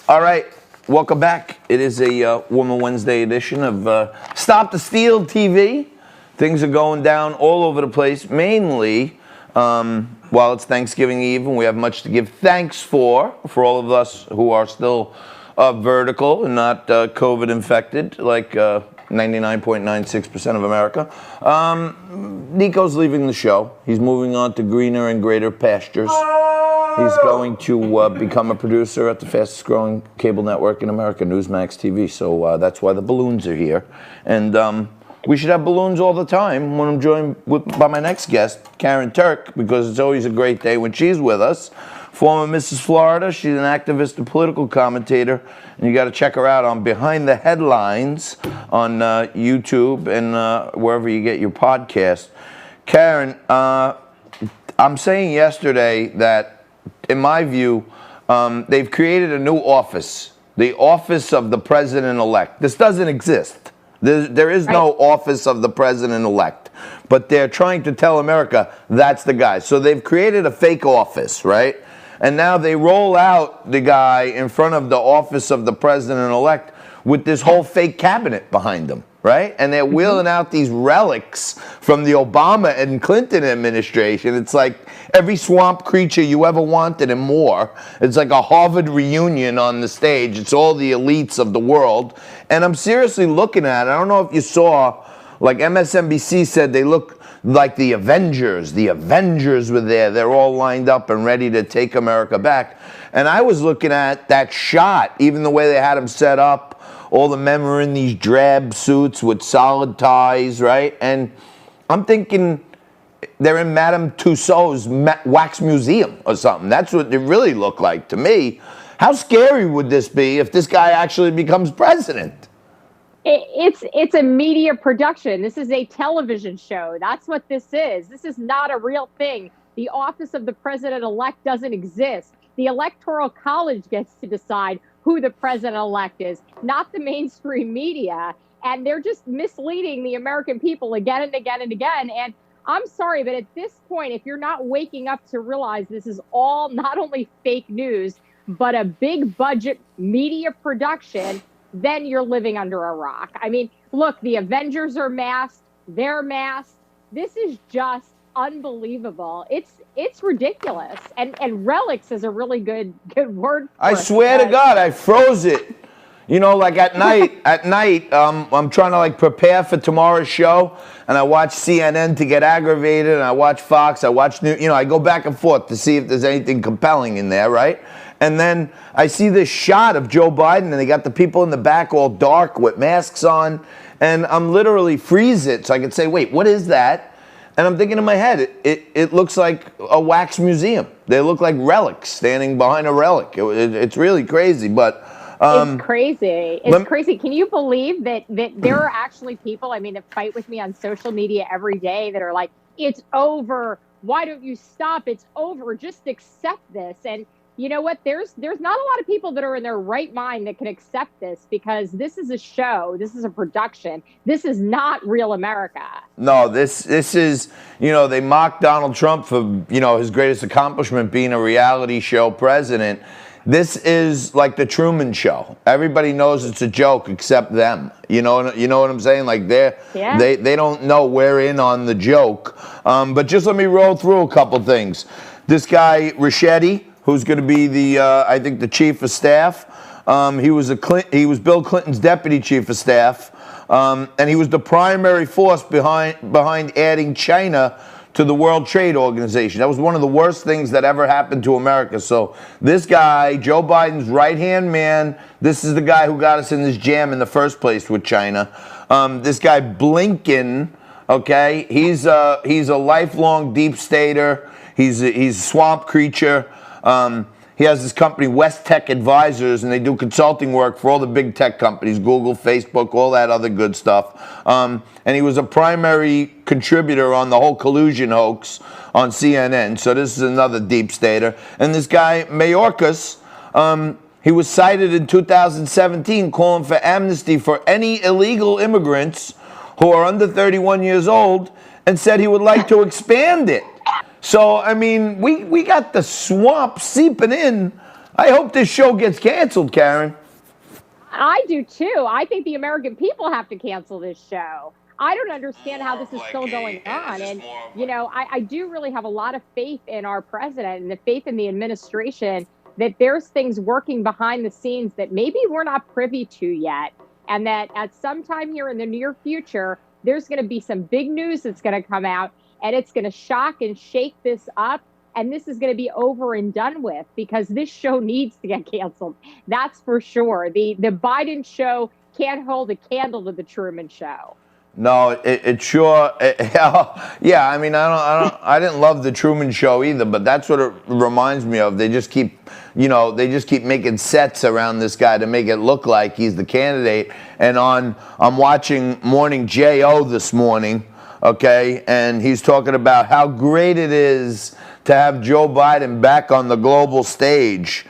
All right, welcome back. It is a Woman Wednesday edition of Stop the Steal TV. Things are going down all over the place, mainly while it's Thanksgiving Eve, and we have much to give thanks for all of us who are still vertical and not COVID infected, like 99.96% of America. Nico's leaving the show. He's moving on to greener and greater pastures. He's going to become a producer at the fastest growing cable network in America, Newsmax TV. So that's why the balloons are here. And we should have balloons all the time when I'm joined by my next guest, Karyn Turk, because it's always a great day when she's with us. Former Mrs. Florida, she's an activist and political commentator, and you got to check her out on Behind the Headlines on YouTube and wherever you get your podcast. Karyn, I'm saying yesterday that, in my view, they've created a new office, the office of the president-elect. This doesn't exist. There is no office of the president-elect, but they're trying to tell America that's the guy. So they've created a fake office, right? And now they roll out the guy in front of the office of the president-elect with this whole fake cabinet behind them, right? And they're wheeling out these relics from the Obama and Clinton administration. It's like every swamp creature you ever wanted and more. It's like a Harvard reunion on the stage. It's all the elites of the world. And I'm seriously looking at it. I don't know if you saw, like MSNBC said, they look like the Avengers. The Avengers were there. They're all lined up and ready to take America back. And I was looking at that shot, even the way they had them set up. All the men were in these drab suits with solid ties, right? And I'm thinking they're in Madame Tussauds wax museum or something. That's what it really looked like to me. How scary would this be if this guy actually becomes president? It's a media production. This is a television show. That's what this is. This is not a real thing. The office of the president-elect doesn't exist. The Electoral College gets to decide who the president-elect is, not the mainstream media. And they're just misleading the American people again and again and again. And I'm sorry, but at this point, if you're not waking up to realize this is all not only fake news, but a big budget media production, then you're living under a rock. I mean, look, the Avengers are masked. They're masked. This is just unbelievable. It's ridiculous. And relics is a really good word for I swear to God, I froze it. You know, like at night, I'm trying to like prepare for tomorrow's show, and I watch CNN to get aggravated, and I watch Fox, I watch I go back and forth to see if there's anything compelling in there, right? And then I see this shot of Joe Biden, and they got the people in the back all dark with masks on, and I'm literally freeze it so I can say, wait, what is that? And I'm thinking in my head, it looks like a wax museum. They look like relics standing behind a relic. It's really crazy, but it's crazy. It's crazy. Can you believe that there are actually people, I mean, that fight with me on social media every day that are like, it's over. Why don't you stop? It's over. Just accept this. And you know what? There's not a lot of people that are in their right mind that can accept this, because this is a show. This is a production. This is not real America. No, this is, they mocked Donald Trump for, his greatest accomplishment being a reality show president. This is like the Truman Show. Everybody knows it's a joke except them. You know what I'm saying? Like they don't know we're in on the joke. But just let me roll through a couple things. This guy Ricchetti, who's going to be I think the chief of staff. He was Bill Clinton's deputy chief of staff, and he was the primary force behind adding China to the World Trade Organization. That was one of the worst things that ever happened to America. So this guy, Joe Biden's right-hand man, this is the guy who got us in this jam in the first place with China. This guy Blinken, okay, he's a lifelong deep stater. He's a swamp creature. He has this company, West Tech Advisors, and they do consulting work for all the big tech companies, Google, Facebook, all that other good stuff. And he was a primary contributor on the whole collusion hoax on CNN. So this is another deep stater. And this guy, Mayorkas, he was cited in 2017 calling for amnesty for any illegal immigrants who are under 31 years old, and said he would like to expand it. So, I mean, we got the swamp seeping in I hope this show gets canceled, Karyn. I do too. I think the American people have to cancel this show. I don't understand how this is still going on. And, I do really have a lot of faith in our president and the faith in the administration that there's things working behind the scenes that maybe we're not privy to yet. And that at some time here in the near future, there's going to be some big news that's going to come out and it's going to shock and shake this up. And this is going to be over and done with because this show needs to get canceled. That's for sure. The Biden show can't hold a candle to the Truman Show. No, it sure. Yeah, I mean, I didn't love the Truman Show either, but that's what it reminds me of. They just keep making sets around this guy to make it look like he's the candidate. And I'm watching Morning Jo this morning, okay, and he's talking about how great it is to have Joe Biden back on the global stage.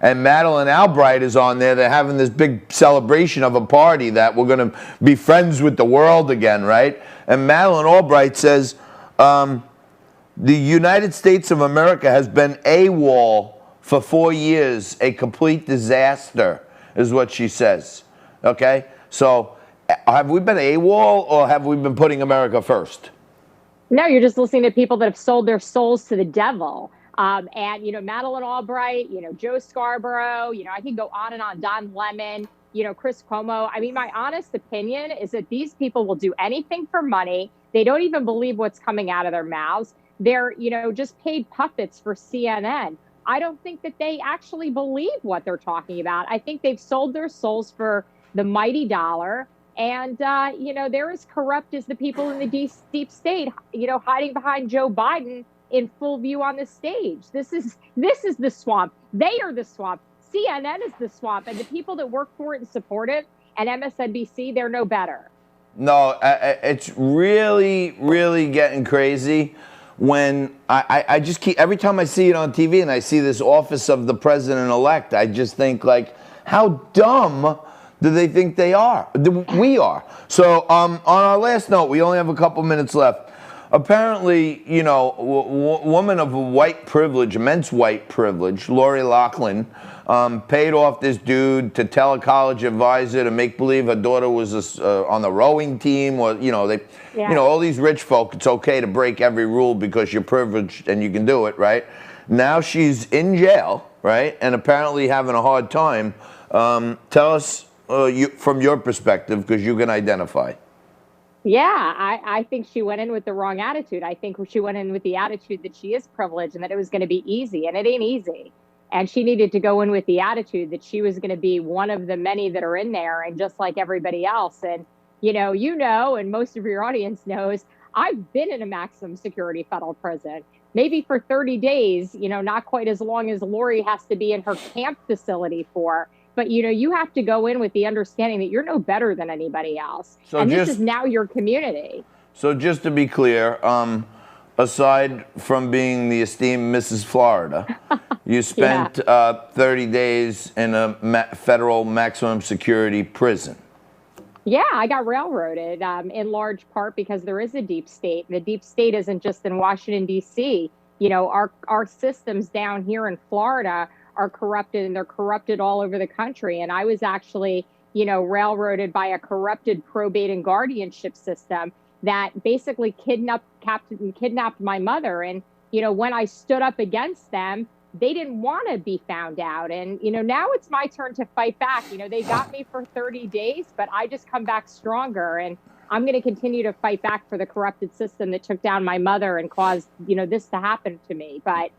And Madeleine Albright is on there. They're having this big celebration of a party that we're going to be friends with the world again, right? And Madeleine Albright says, the United States of America has been AWOL for 4 years, a complete disaster, is what she says. Okay? So have we been AWOL or have we been putting America first? No, you're just listening to people that have sold their souls to the devil. And, Madeleine Albright, Joe Scarborough, I can go on and on, Don Lemon, Chris Cuomo. I mean, my honest opinion is that these people will do anything for money. They don't even believe what's coming out of their mouths. They're, just paid puppets for CNN. I don't think that they actually believe what they're talking about. I think they've sold their souls for the mighty dollar. And, they're as corrupt as the people in the deep state, hiding behind Joe Biden in full view on the stage. This is the swamp. They are the swamp. CNN is the swamp. And the people that work for it and support it and MSNBC, they're no better. No, it's really, really getting crazy when I just keep, every time I see it on TV and I see this office of the president-elect, I just think, like, how dumb do they think they are? We are. So on our last note, we only have a couple minutes left. Apparently, woman of white privilege, immense white privilege, Lori Loughlin, paid off this dude to tell a college advisor to make believe her daughter was on the rowing team, or all these rich folk. It's okay to break every rule because you're privileged and you can do it, right? Now she's in jail, right, and apparently having a hard time. Tell us from your perspective, because you can identify. Yeah, I think she went in with the wrong attitude. I think she went in with the attitude that she is privileged and that it was going to be easy, and it ain't easy. And she needed to go in with the attitude that she was going to be one of the many that are in there and just like everybody else. And, and most of your audience knows, I've been in a maximum security federal prison, maybe for 30 days, not quite as long as Lori has to be in her camp facility for. But, you have to go in with the understanding that you're no better than anybody else. So and this is now your community. So just to be clear, aside from being the esteemed Mrs. Florida, you spent 30 days in a federal maximum security prison. Yeah, I got railroaded in large part because there is a deep state. The deep state isn't just in Washington, D.C. Our systems down here in Florida are corrupted, and they're corrupted all over the country. And I was actually, railroaded by a corrupted probate and guardianship system that basically kidnapped my mother. And, when I stood up against them, they didn't want to be found out. And, now it's my turn to fight back. They got me for 30 days, but I just come back stronger. And I'm going to continue to fight back for the corrupted system that took down my mother and caused, this to happen to me. But,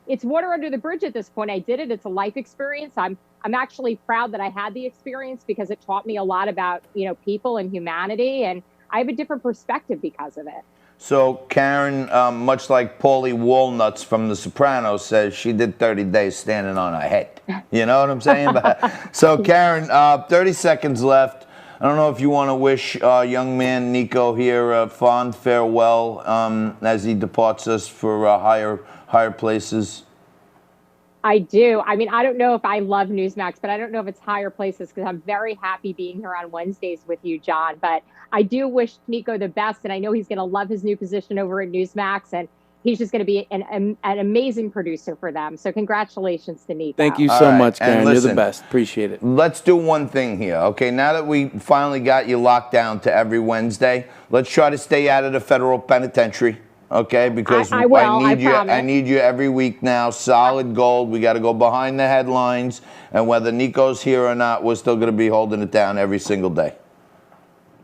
it's water under the bridge at this point. I did it. It's a life experience. I'm actually proud that I had the experience because it taught me a lot about, people and humanity. And I have a different perspective because of it. So Karyn, much like Paulie Walnuts from The Sopranos, says she did 30 days standing on her head. You know what I'm saying? So Karyn, 30 seconds left. I don't know if you want to wish young man Nico here a fond farewell as he departs us for higher places. I do. I mean, I don't know if I love Newsmax, but I don't know if it's higher places because I'm very happy being here on Wednesdays with you, John. But I do wish Nico the best, and I know he's going to love his new position over at Newsmax. And, he's just going to be an amazing producer for them. So congratulations to Nico. Thank you so much, Karyn. You're the listen, best. Appreciate it. Let's do one thing here, okay? Now that we finally got you locked down to every Wednesday, let's try to stay out of the federal penitentiary, okay? Because I will, I need you. promise. I need you every week now, solid gold. We got to go behind the headlines, and whether Nico's here or not, we're still going to be holding it down every single day.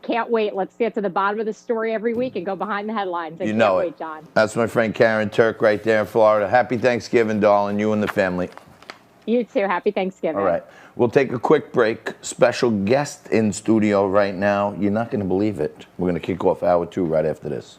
Can't wait. Let's get to the bottom of the story every week and go behind the headlines. I You can't know wait, it. John. That's my friend Karyn Turk right there in Florida. Happy Thanksgiving, darling, you and the family. You too. Happy Thanksgiving. All right. We'll take a quick break. Special guest in studio right now. You're not going to believe it. We're going to kick off hour 2 right after this.